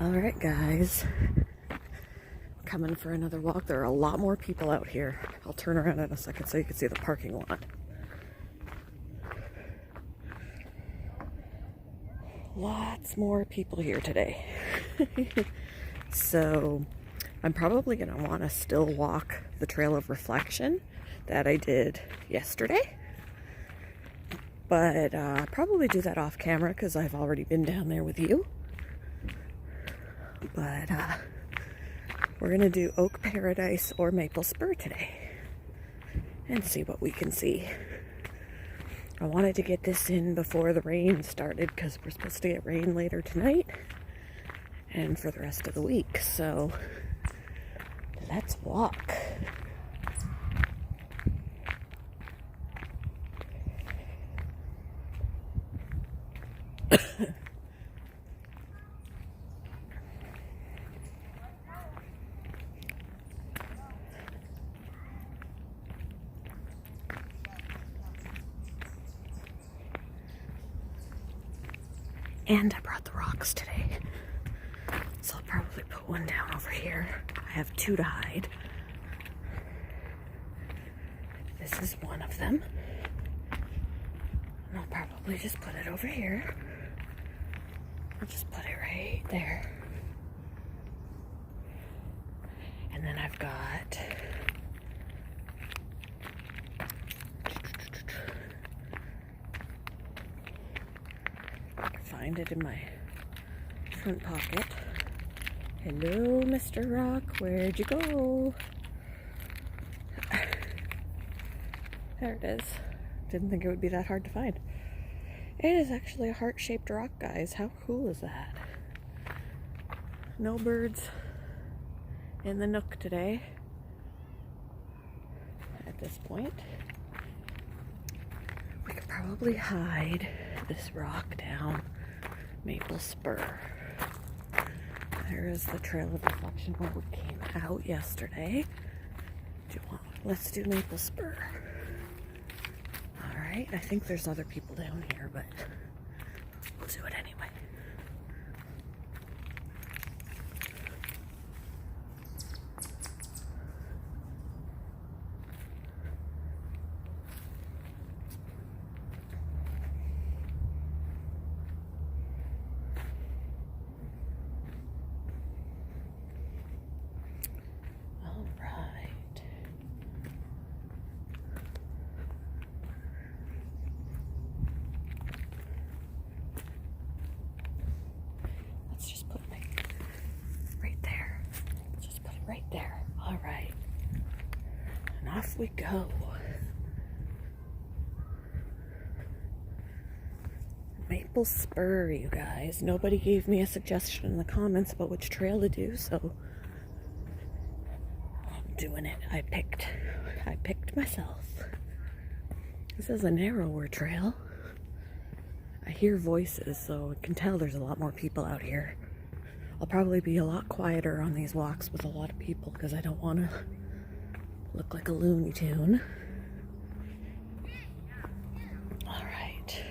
Alright guys, coming for another walk. There are a lot more people out here. I'll turn around in a second so you can see the parking lot. Lots more people here today. So I'm probably going to want to still walk the Trail of Reflection that I did yesterday. But I'll probably do that off camera because I've already been down there with you. But we're going to do Oak Paradise or Maple Spur today and see what we can see. I wanted to get this in before the rain started because we're supposed to get rain later tonight and for the rest of the week. So let's walk. And I brought the rocks today. So I'll probably put one down over here. I have two to hide. This is one of them. And I'll probably just put it over here. I'll just put it right there. And then I've got find it in my front pocket. Hello, Mr. Rock, where'd you go? There it is. Didn't think it would be that hard to find. It is actually a heart-shaped rock, guys. How cool is that? No birds in the nook today. At this point, we could probably hide this rock down Maple Spur. There is the Trail of Reflection where we came out yesterday. Let's do Maple Spur. Alright, I think there's other people down here, but we'll do it anyway. Right there. All right. And off we go. Maple Spur, you guys. Nobody gave me a suggestion in the comments about which trail to do, so I'm doing it. I picked myself. This is a narrower trail. I hear voices, so I can tell there's a lot more people out here. I'll probably be a lot quieter on these walks with a lot of people because I don't want to look like a Looney Tune. All right.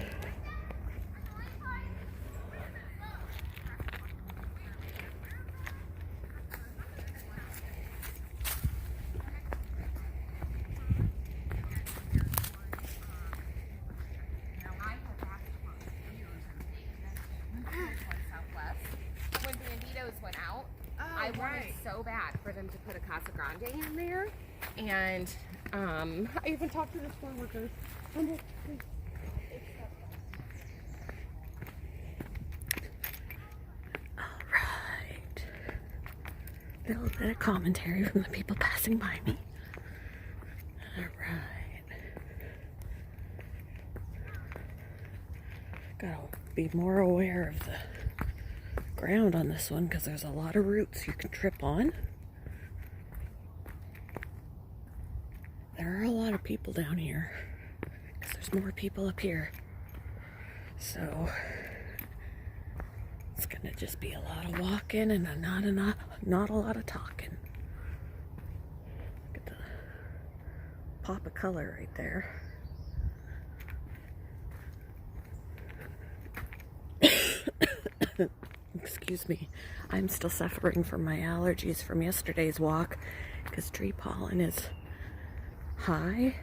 Went out. I wanted so bad for them to put a Casa Grande in there, and I even talked to the store workers. All right. A little bit of commentary from the people passing by me. All right. Gotta be more aware of the ground on this one because there's a lot of roots you can trip on. There are a lot of people down here because there's more people up here. So it's gonna just be a lot of walking and not a lot of talking. Look at the pop of color right there. Excuse me. I'm still suffering from my allergies from yesterday's walk because tree pollen is high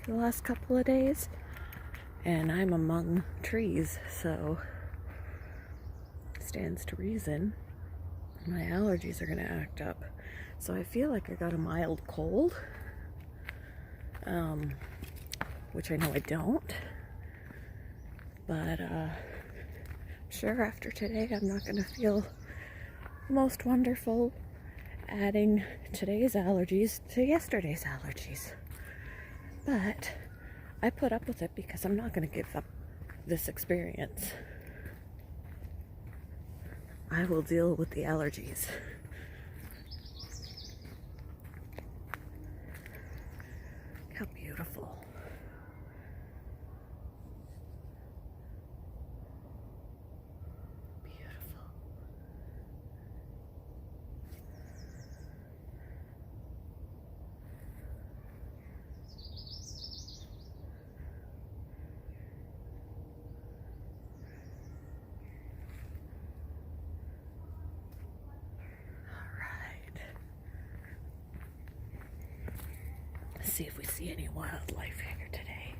the last couple of days. And I'm among trees, so stands to reason my allergies are going to act up. So I feel like I got a mild cold, which I know I don't. But sure, after today, I'm not going to feel most wonderful adding today's allergies to yesterday's allergies. But I put up with it because I'm not going to give up this experience. I will deal with the allergies. How beautiful. Beautiful. See if we see any wildlife here today.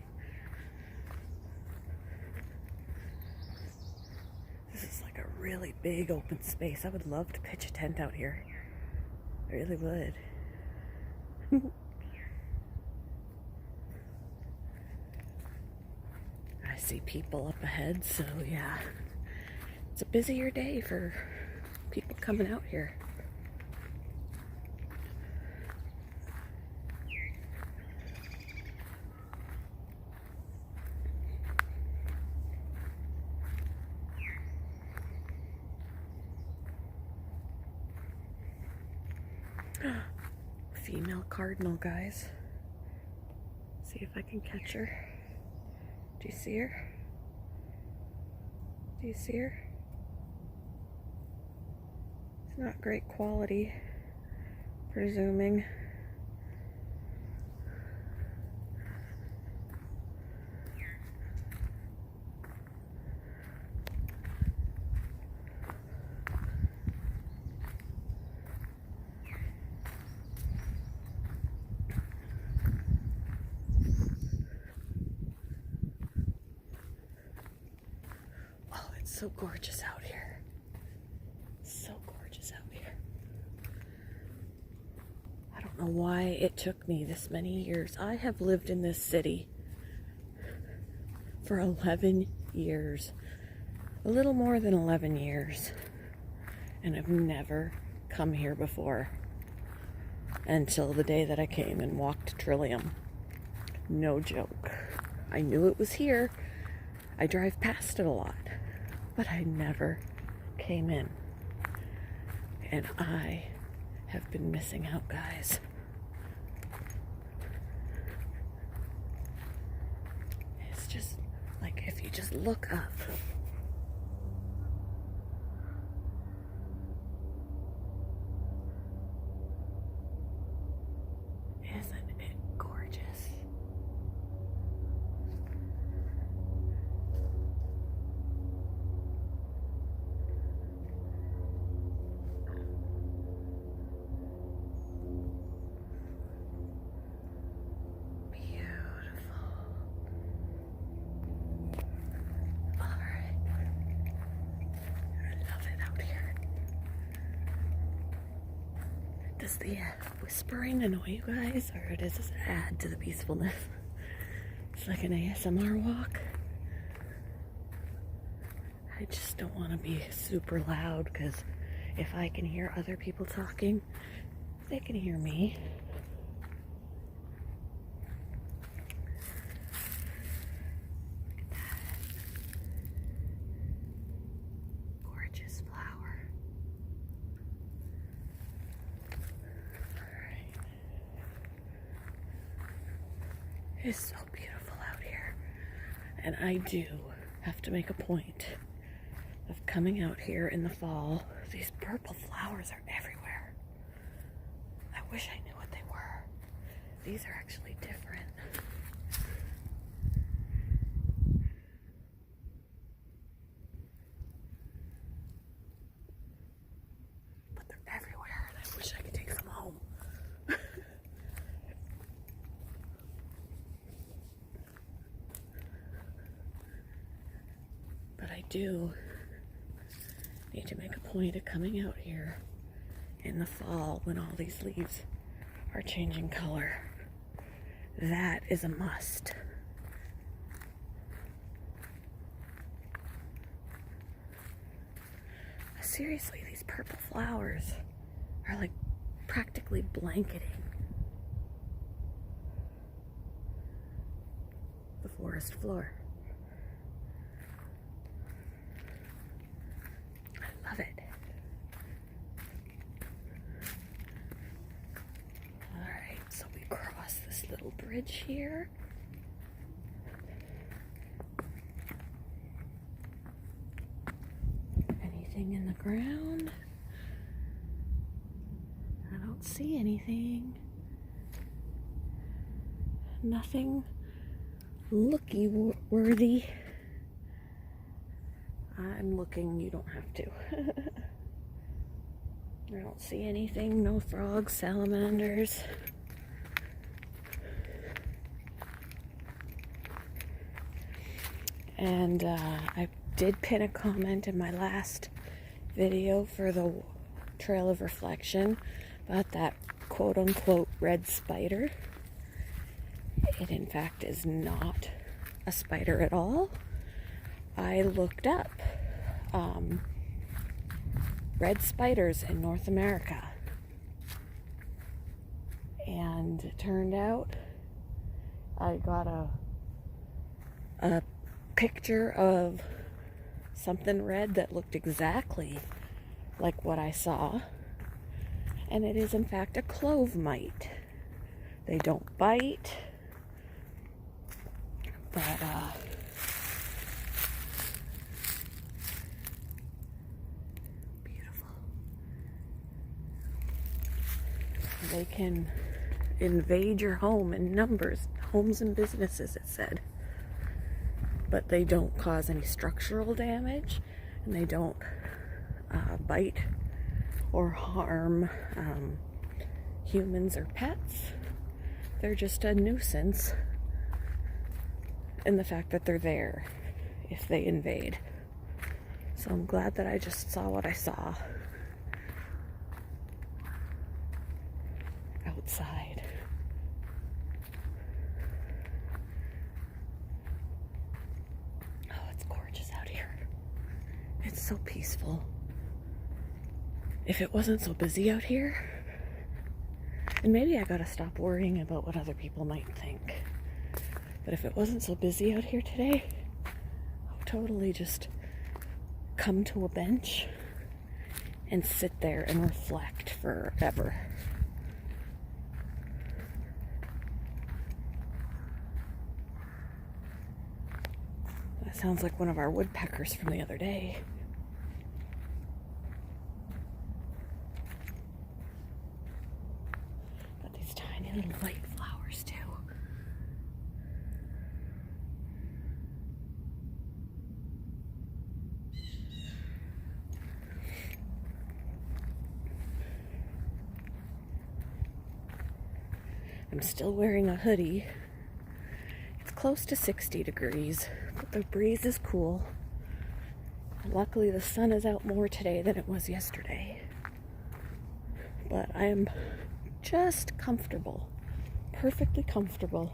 This is like a really big open space. I would love to pitch a tent out here. I really would. I see people up ahead, so yeah. It's a busier day for people coming out here. Female cardinal, guys. See if I can catch her. Do you see her? Do you see her? It's not great quality, presuming. So gorgeous out here. So gorgeous out here. I don't know why it took me this many years. I have lived in this city for 11 years. A little more than 11 years. And I've never come here before. Until the day that I came and walked Trillium. No joke. I knew it was here. I drive past it a lot. But I never came in. And I have been missing out, guys. It's just like if you just look up. Isn't it gorgeous? Does the whispering annoy you guys, or does this add to the peacefulness? It's like an ASMR walk. I just don't want to be super loud because if I can hear other people talking, they can hear me. Look at that. Gorgeous flower. It's so beautiful out here. And I do have to make a point of coming out here in the fall. These purple flowers are everywhere. I wish I knew what they were. These are actually different. do need to make a point of coming out here in the fall when all these leaves are changing color. That is a must. Seriously, these purple flowers are like practically blanketing the forest floor. I love it. Alright, so we cross this little bridge here. Anything in the ground? I don't see anything. Nothing looky worthy. I'm looking, you don't have to. I don't see anything, no frogs, salamanders. And I did pin a comment in my last video for the Trail of Reflection about that quote-unquote red spider. It in fact is not a spider at all. I looked up red spiders in North America, and it turned out I got a picture of something red that looked exactly like what I saw, and it is in fact a clove mite. They don't bite, but beautiful. They can invade your home in numbers, homes and businesses, it said. But they don't cause any structural damage, and they don't bite or harm humans or pets. They're just a nuisance in the fact that they're there if they invade. So I'm glad that I just saw what I saw outside. It's so peaceful. If it wasn't so busy out here, and maybe I gotta stop worrying about what other people might think, but if it wasn't so busy out here today, I would totally just come to a bench and sit there and reflect forever. That sounds like one of our woodpeckers from the other day. Got these tiny little white flowers too. I'm still wearing a hoodie. It's close to 60 degrees, but the breeze is cool. Luckily, the sun is out more today than it was yesterday. But I am just comfortable, perfectly comfortable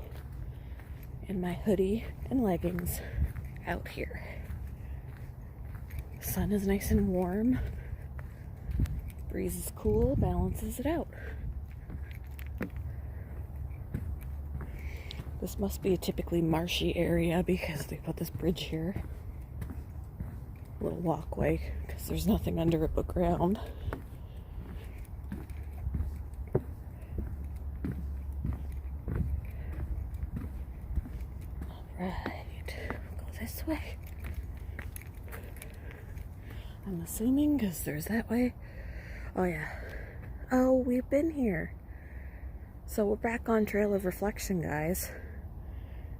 in my hoodie and leggings out here. The sun is nice and warm. Breeze is cool, balances it out. This must be a typically marshy area because they put this bridge here. A little walkway because there's nothing under it but ground. Alright, go this way. I'm assuming because there's that way. Oh yeah. Oh, we've been here. So we're back on Trail of Reflection, guys.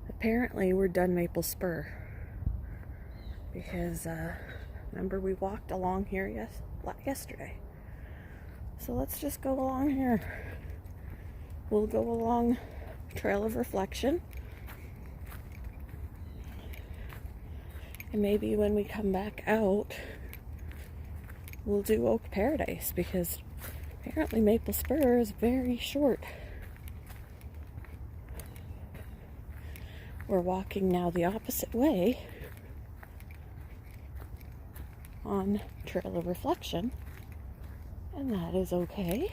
Apparently we're done Maple Spur. Because, remember we walked along here yesterday. So let's just go along here. We'll go along Trail of Reflection. And maybe when we come back out, we'll do Oak Paradise, because apparently Maple Spur is very short. We're walking now the opposite way on Trail of Reflection, and that is okay.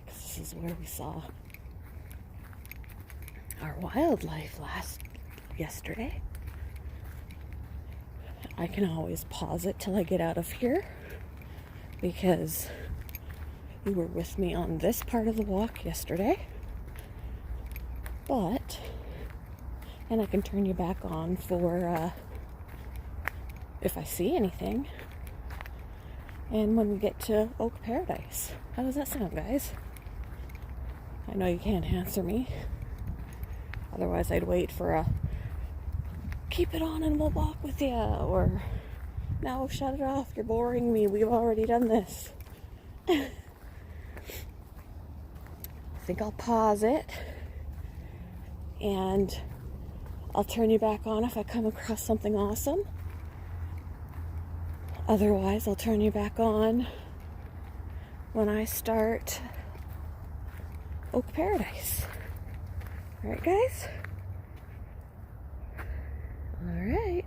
This is where we saw our wildlife yesterday. I can always pause it till I get out of here, because you were with me on this part of the walk yesterday. And I can turn you back on for if I see anything. And when we get to Oak Paradise. How does that sound, guys? I know you can't answer me. Otherwise, I'd wait for a keep it on and we'll walk with you, or no, shut it off, you're boring me, we've already done this. I think I'll pause it, and I'll turn you back on if I come across something awesome. Otherwise, I'll turn you back on when I start Oak Paradise. Alright, guys? Alright.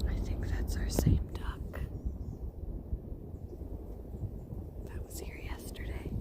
I think that's our same duck that was here yesterday.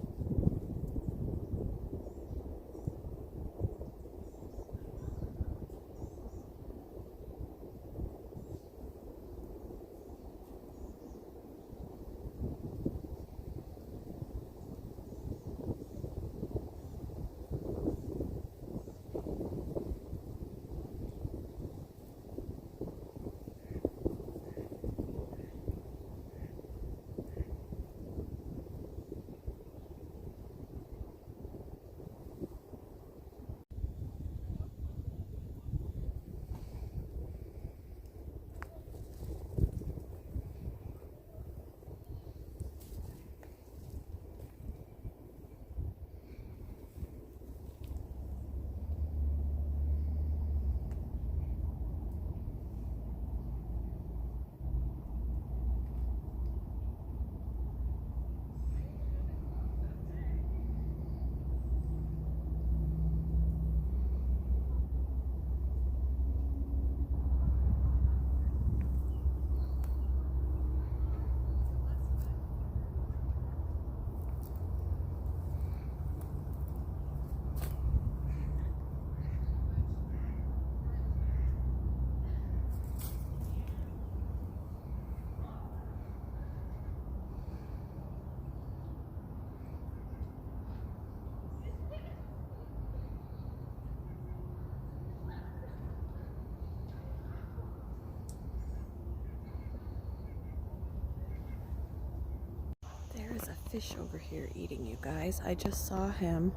There is a fish over here eating, you guys. I just saw him.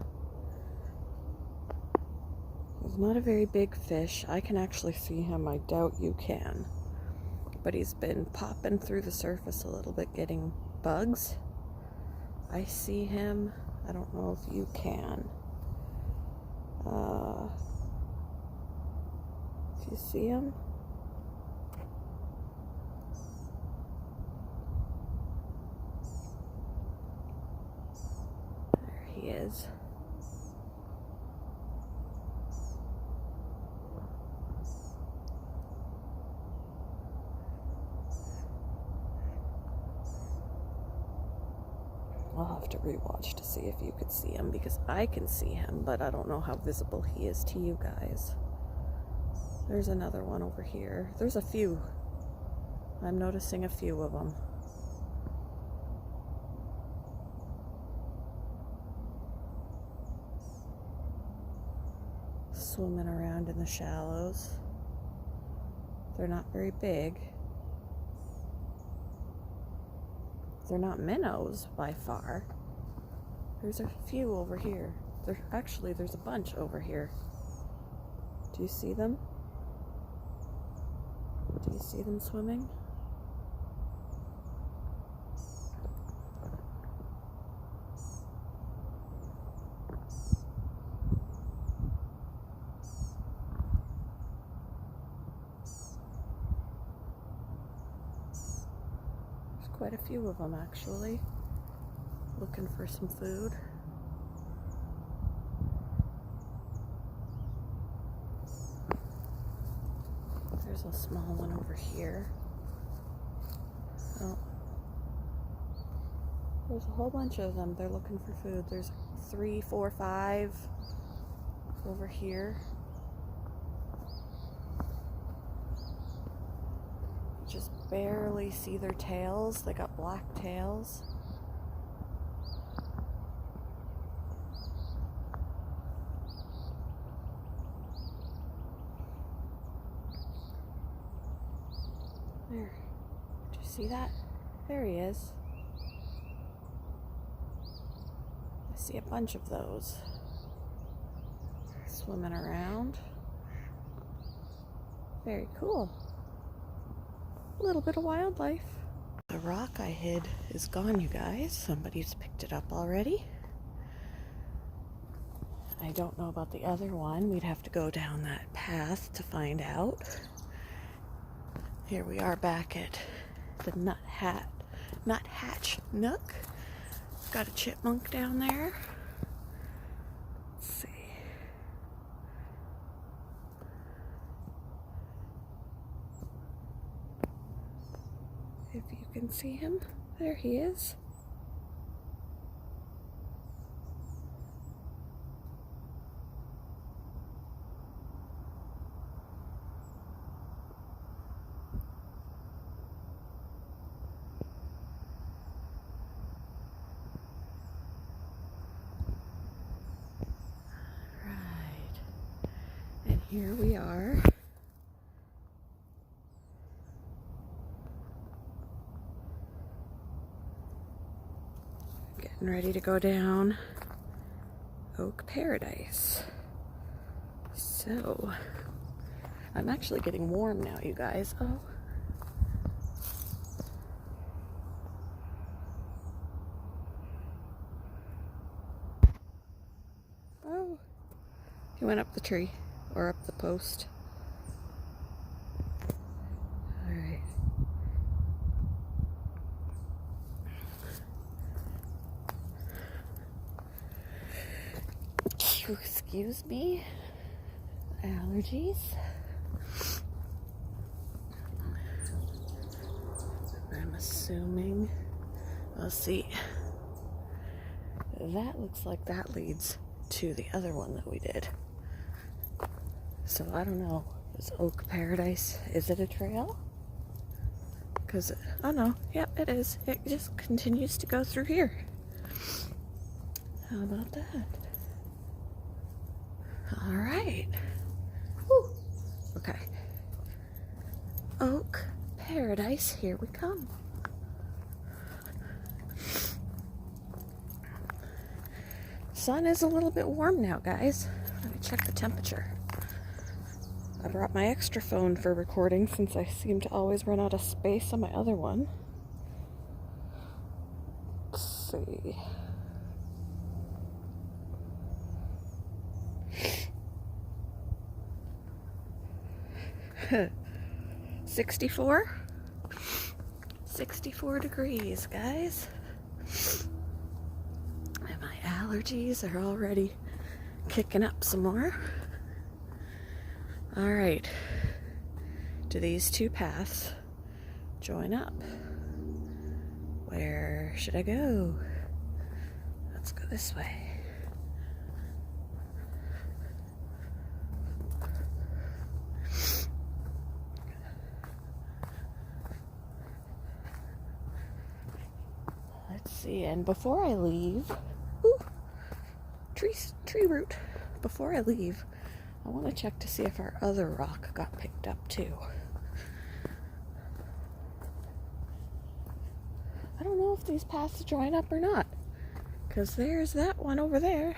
He's not a very big fish. I can actually see him. I doubt you can. But he's been popping through the surface a little bit, getting bugs. I see him. I don't know if you can. Do you see him? There he is. I'll have to rewatch to see if you could see him, because I can see him, but I don't know how visible he is to you guys. There's another one over here. There's a few. I'm noticing a few of them. Swimming around in the shallows. They're not very big. They're not minnows by far. There's a few over here. There's a bunch over here. Do you see them? Do you see them swimming? There's quite a few of them actually, looking for some food. There's a small one over here. Oh. There's a whole bunch of them. They're looking for food. There's 3, 4, 5 over here. You just barely see their tails. They got black tails. There. Did you see that? There he is. I see a bunch of those swimming around. Very cool. A little bit of wildlife. The rock I hid is gone, you guys. Somebody's picked it up already. I don't know about the other one. We'd have to go down that path to find out. Here we are back at the Nuthatch Nook. Got a chipmunk down there. Let's see. If you can see him, there he is. Here we are. Getting ready to go down Oak Paradise. So, I'm actually getting warm now, you guys. Oh. Oh. He went up the tree. Or up the post. Alright. Excuse me. Allergies. I'm assuming. Let's see. That looks like that leads to the other one that we did. So I don't know, is Oak Paradise, is it a trail? Because, oh no, yep, it is. It just continues to go through here. How about that? All right. Whew. Okay. Oak Paradise, here we come. Sun is a little bit warm now, guys. Let me check the temperature. I brought my extra phone for recording since I seem to always run out of space on my other one. Let's see. $64 degrees, guys. And my allergies are already kicking up some more. All right, do these two paths join up? Where should I go? Let's go this way. Let's see, and before I leave, ooh, tree root. Before I leave, I want to check to see if our other rock got picked up too. I don't know if if these paths join up or not. Because there's that one over there.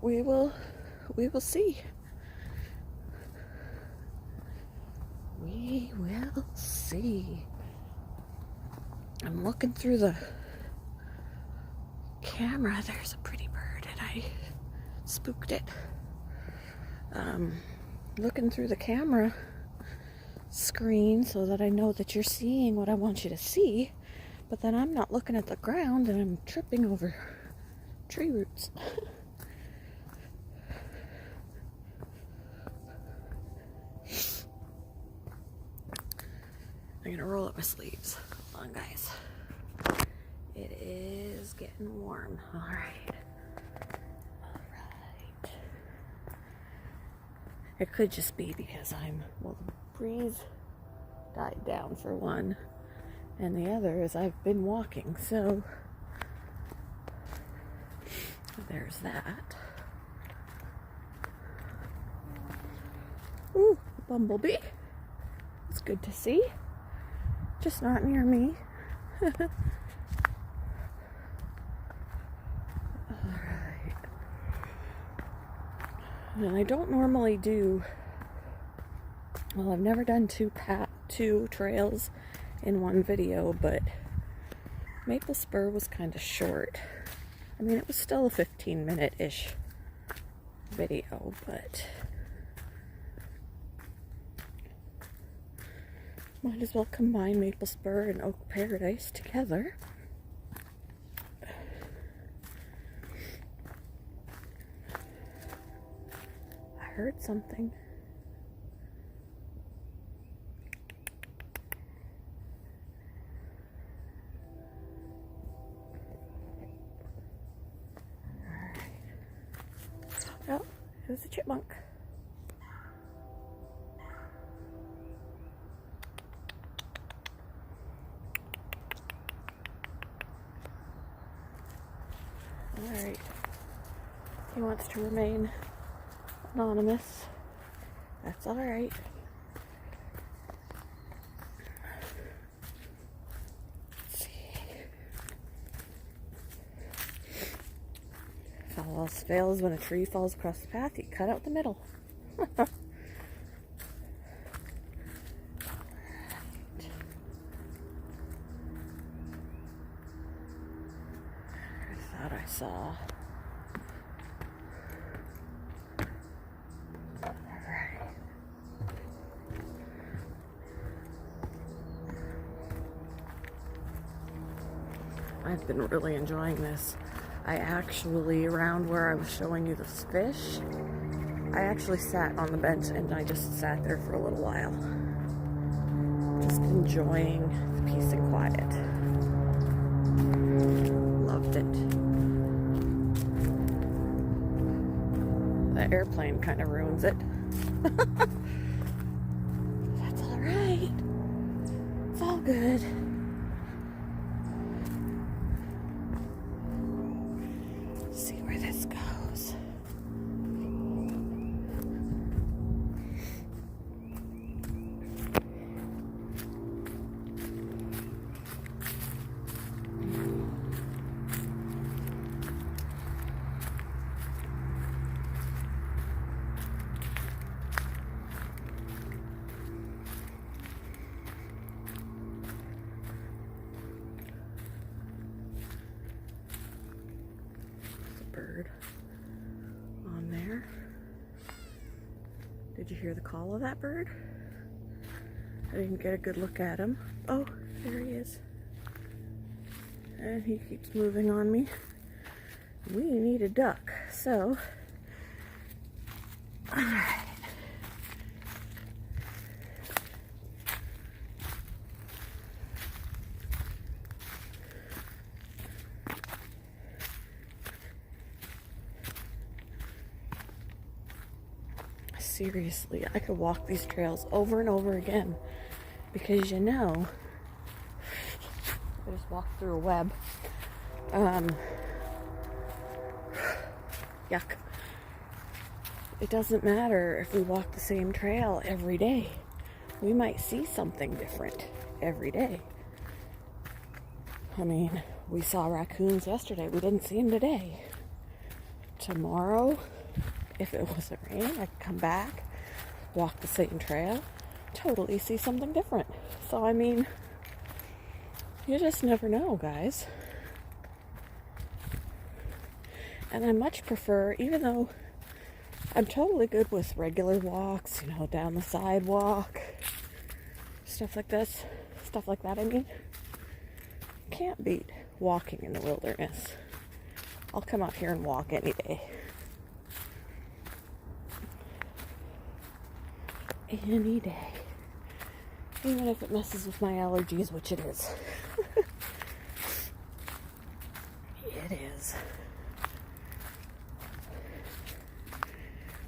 We will see. We will see. I'm looking through the camera. There's a pretty bird and I spooked it. Looking through the camera screen so that I know that you're seeing what I want you to see, but then I'm not looking at the ground and I'm tripping over tree roots. I'm gonna roll up my sleeves. Hold on, guys. It is getting warm. All right. It could just be because the breeze died down for one, and the other is I've been walking, so there's that. Ooh, bumblebee. It's good to see. Just not near me. And I don't normally do, well, I've never done two trails in one video, but Maple Spur was kind of short. I mean, it was still a 15-minute-ish video, but might as well combine Maple Spur and Oak Paradise together. I heard something. Oh, it was a chipmunk. Alright. He wants to remain anonymous. That's alright. Let's see. If all else fails, when a tree falls across the path, you cut out the middle. I thought I saw. I've been really enjoying this. I actually, around where I was showing you this fish, I actually sat on the bench and I just sat there for a little while. Just enjoying the peace and quiet. Loved it. The airplane kind of ruins it. That's alright. It's all good. See where this goes. Bird on there. Did you hear the call of that bird? I didn't get a good look at him. Oh, there he is. And he keeps moving on me. We need a duck, so alright. Seriously, I could walk these trails over and over again because, you know, I just walked through a web. Yuck. It doesn't matter if we walk the same trail every day. We might see something different every day. I mean, we saw raccoons yesterday. We didn't see them today. Tomorrow, if it wasn't raining, I could come back, walk the same trail, totally see something different. So, I mean, you just never know, guys. And I much prefer, even though I'm totally good with regular walks, you know, down the sidewalk, stuff like this, stuff like that, I mean, can't beat walking in the wilderness. I'll come out here and walk any day. Any day. Even if it messes with my allergies, which it is. It is.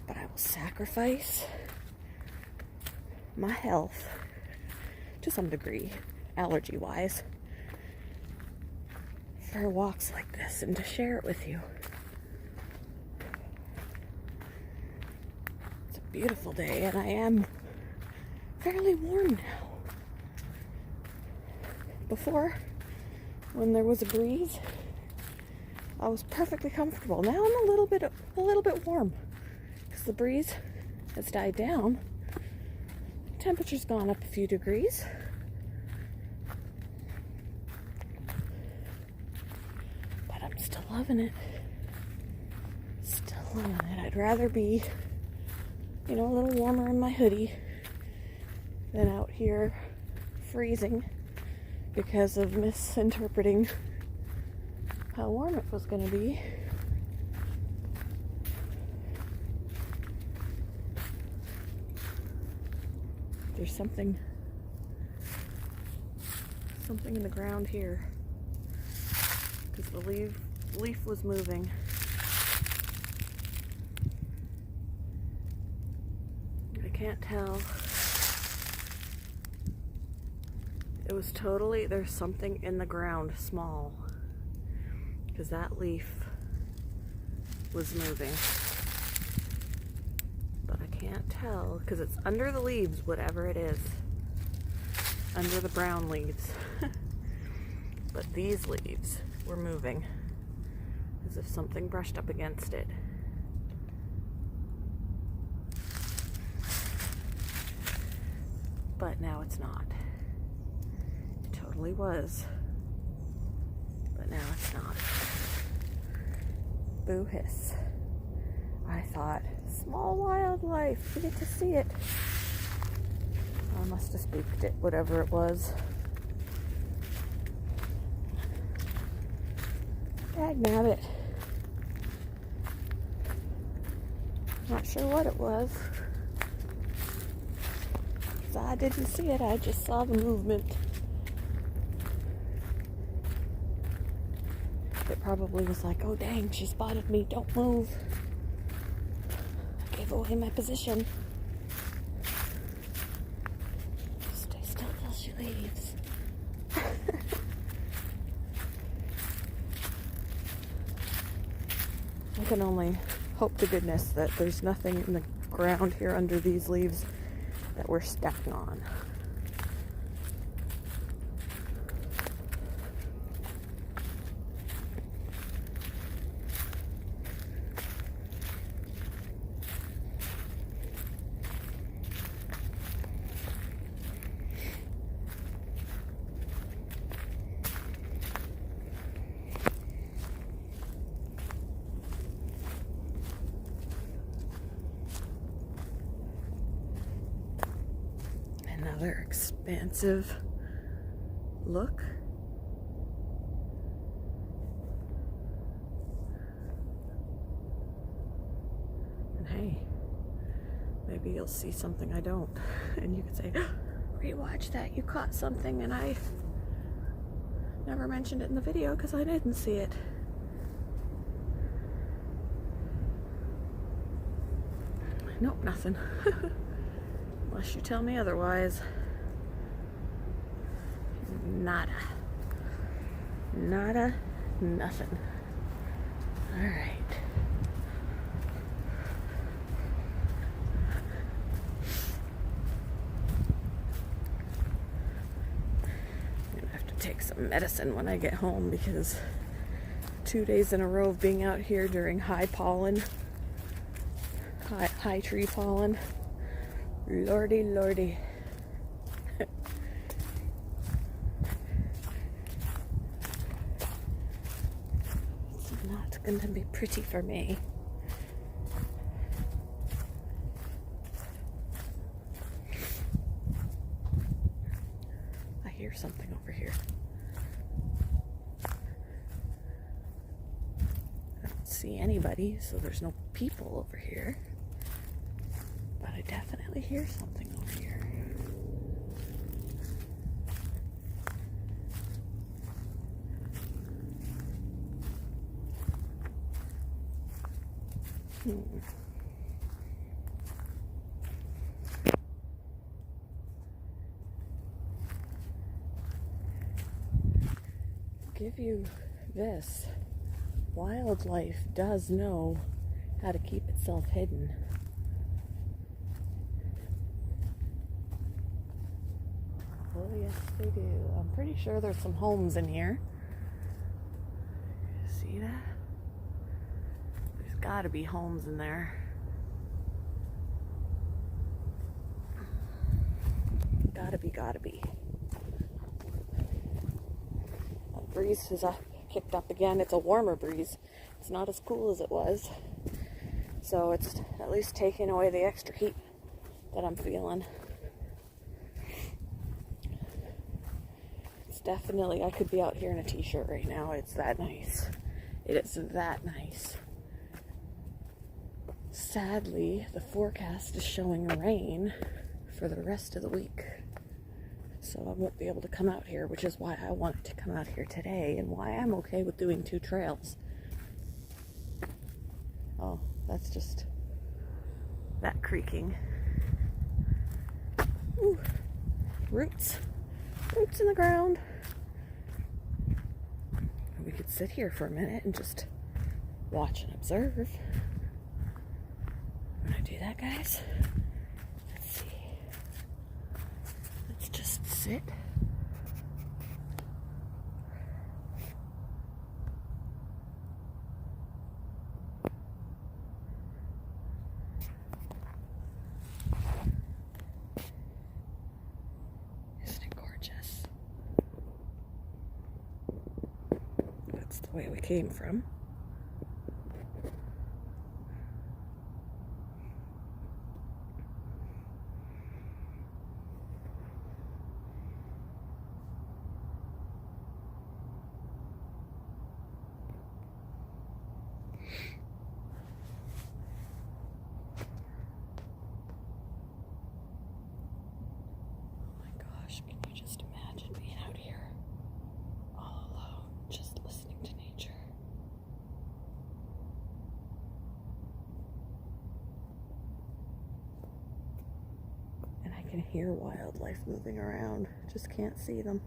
But I will sacrifice my health to some degree, allergy-wise, for walks like this and to share it with you. It's a beautiful day and I am fairly warm now. Before, when there was a breeze, I was perfectly comfortable. Now I'm a little bit warm because the breeze has died down. Temperature's gone up a few degrees. But I'm still loving it. Still loving it. I'd rather be, you know, a little warmer in my hoodie than out here freezing because of misinterpreting how warm it was going to be. There's something in the ground here because the leaf was moving. I can't tell. It was totally, there's something in the ground small because that leaf was moving. But I can't tell because it's under the leaves, whatever it is. Under the brown leaves. But these leaves were moving as if something brushed up against it. But now it's not. It totally was. But now it's not. Boo hiss. I thought, small wildlife, we get to see it. I must have spooked it, whatever it was. Dagnabbit. Not sure what it was. 'Cause I didn't see it, I just saw the movement. It probably was like, oh dang, she spotted me, don't move. I gave away my position. Stay still till she leaves. I can only hope to goodness that there's nothing in the ground here under these leaves that we're stepping on. Another expansive look. And hey, maybe you'll see something I don't. And you can say, rewatch that, you caught something and I never mentioned it in the video because I didn't see it. Nope, nothing. Unless you tell me otherwise. Nada. Nada, nothing. Alright. I'm gonna have to take some medicine when I get home because 2 days in a row of being out here during high pollen, high tree pollen. Lordy, lordy. It's not going to be pretty for me. I hear something over here. I don't see anybody, so there's no people over here. But I definitely hear something over here. Give you this. Wildlife does know how to keep itself hidden. Oh yes, they do. I'm pretty sure there's some homes in here. See that? There's gotta be homes in there. Gotta be. That breeze is kicked up again. It's a warmer breeze. It's not as cool as it was. So it's at least taking away the extra heat that I'm feeling. It's definitely, I could be out here in a t-shirt right now. It's that nice. It is that nice. Sadly, the forecast is showing rain for the rest of the week. So I won't be able to come out here, which is why I wanted to come out here today and why I'm okay with doing 2 trails. Oh, that's just that creaking. Ooh, roots in the ground. We could sit here for a minute and just watch and observe. When I do that, guys, let's see. Let's just sit. Isn't it gorgeous? That's the way we came from. Can you just imagine being out here all alone, just listening to nature? And I can hear wildlife moving around, just can't see them.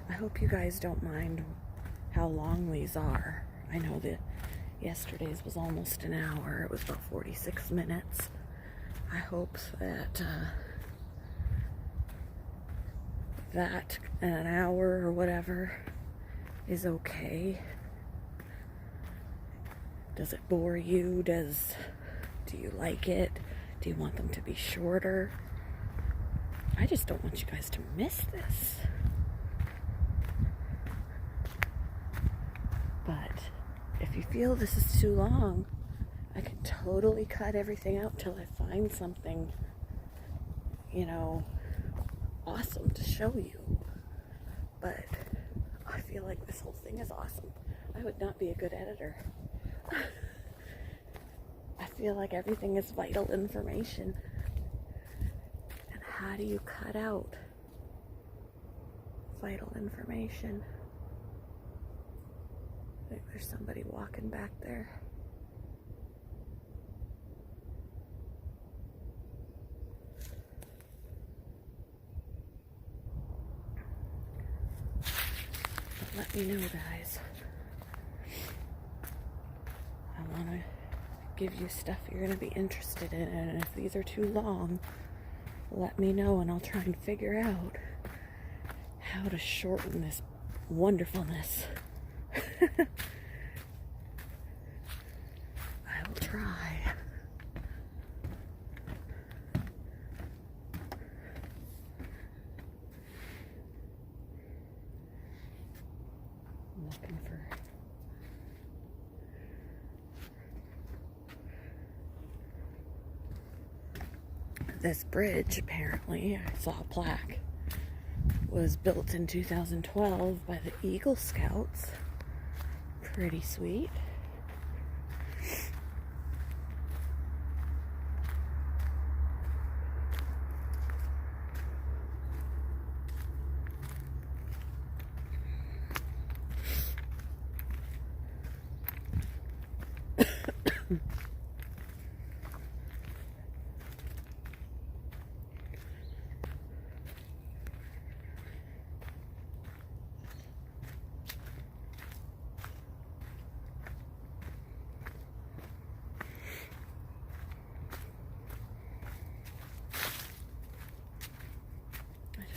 I hope you guys don't mind how long these are. I know that yesterday's was almost an hour. It was about 46 minutes. I hope that that an hour or whatever is okay. Does it bore you? Do you like it? Do you want them to be shorter? I just don't want you guys to miss this. But if you feel this is too long, I can totally cut everything out till I find something, awesome to show you. But I feel like this whole thing is awesome. I would not be a good editor. I feel like everything is vital information. And how do you cut out vital information? I think there's somebody walking back there. me know, guys. I want to give you stuff you're going to be interested in, and if these are too long, let me know and I'll try and figure out how to shorten this wonderfulness. I will try. I'm looking for this bridge. Apparently, I saw a plaque, was built in 2012 by the Eagle Scouts. Pretty sweet.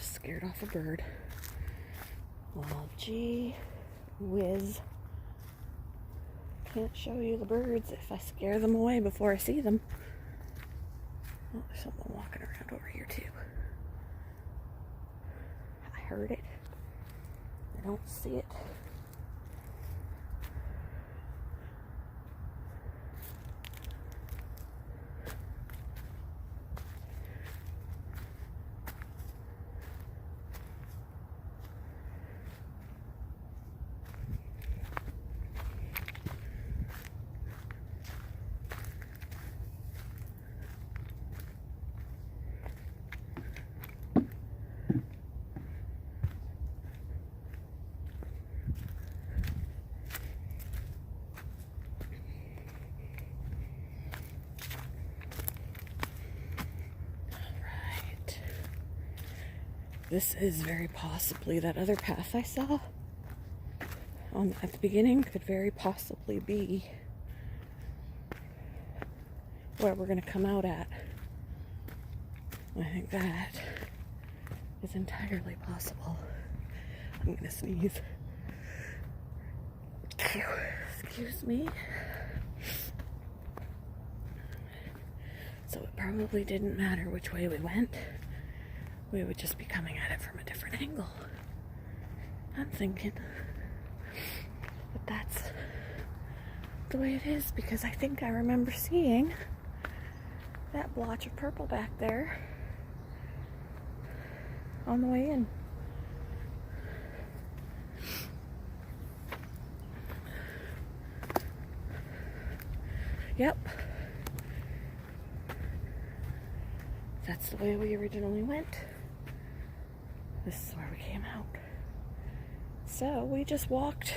Scared off a bird. Well, gee whiz. Can't show you the birds if I scare them away before I see them. Oh, there's someone walking around over here too. I heard it. I don't see it. This is very possibly that other path I saw at the beginning could very possibly be where we're going to come out at. I think that is entirely possible. I'm going to sneeze. Excuse me. So it probably didn't matter which way we went. We would just be coming at it from a different angle. I'm thinking. But that's the way it is, because I think I remember seeing that blotch of purple back there on the way in. Yep. That's the way we originally went. This is where we came out. So we just walked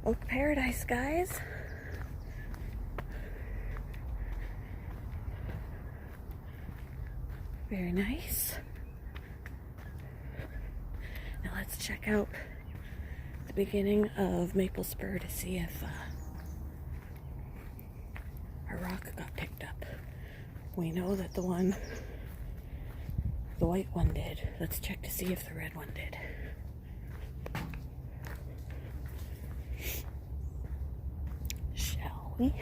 Oak Paradise, guys. Very nice. Now let's check out the beginning of Maple Spur to see if our rock got picked up. We know that the white one did. Let's check to see if the red one did. Shall we?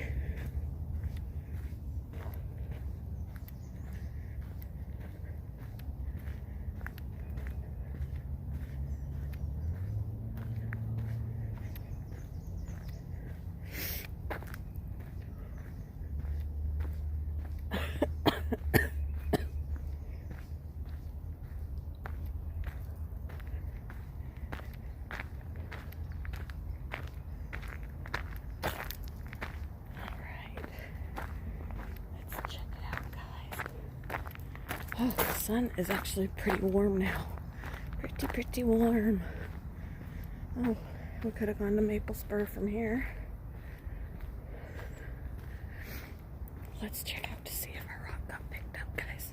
Oh, the sun is actually pretty warm now. Pretty warm. Oh, we could have gone to Maple Spur from here. Let's check out to see if our rock got picked up, guys.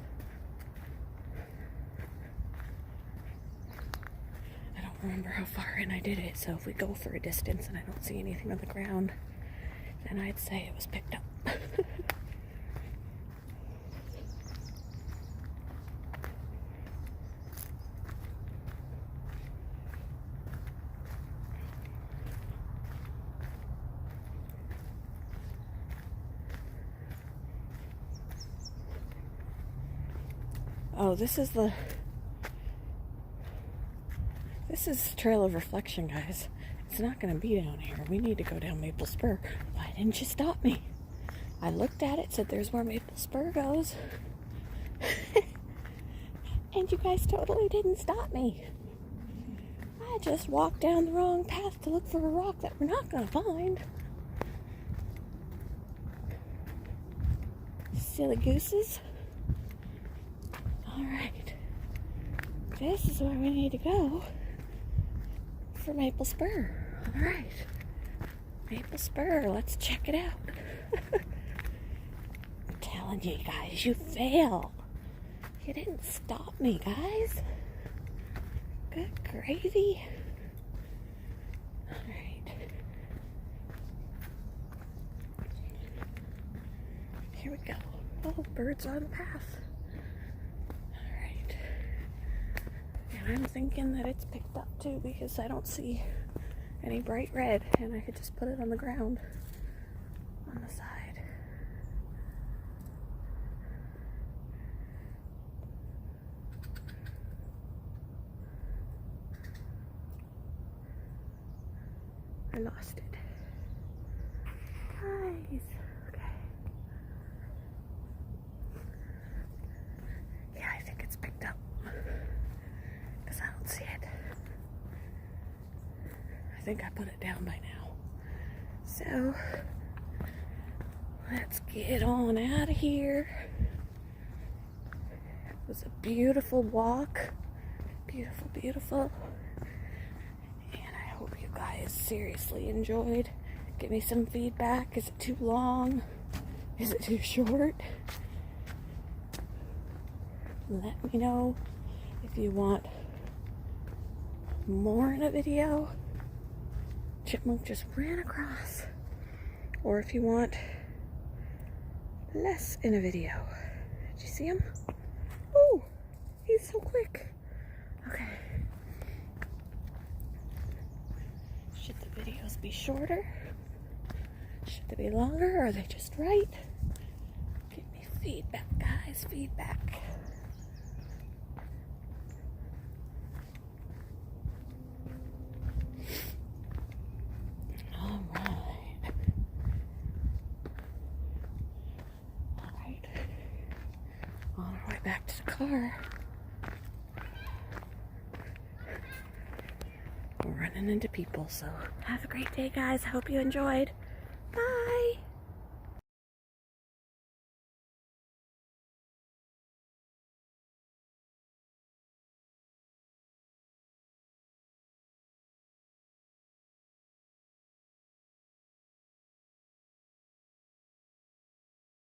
I don't remember how far in I did it, so if we go for a distance and I don't see anything on the ground, then I'd say it was picked up. Oh, this is Trail of Reflection, guys. It's not going to be down here. We need to go down Maple Spur. Why didn't you stop me? I looked at it, said there's where Maple Spur goes. And you guys totally didn't stop me. I just walked down the wrong path to look for a rock that we're not going to find. Silly gooses. Alright. This is where we need to go for Maple Spur. Alright. Maple Spur, let's check it out. I'm telling you guys, you fail. You didn't stop me, guys. Good gravy. Alright. Here we go. Oh, birds on the path. I'm thinking that it's picked up too because I don't see any bright red, and I could just put it on the ground on the side. I lost it. Guys, okay. Yeah, I think it's picked up. I don't see it. I think I put it down by now. So, let's get on out of here. It was a beautiful walk. Beautiful, beautiful. And I hope you guys seriously enjoyed. Give me some feedback. Is it too long? Is it too short? Let me know if you want more in a video. Chipmunk just ran across. Or if you want less in a video. Did you see him? Oh, he's so quick. Okay. Should the videos be shorter? Should they be longer? Are they just right? Give me feedback, guys. Feedback. Back to the car. We're running into people, so have a great day, guys. I hope you enjoyed. Bye.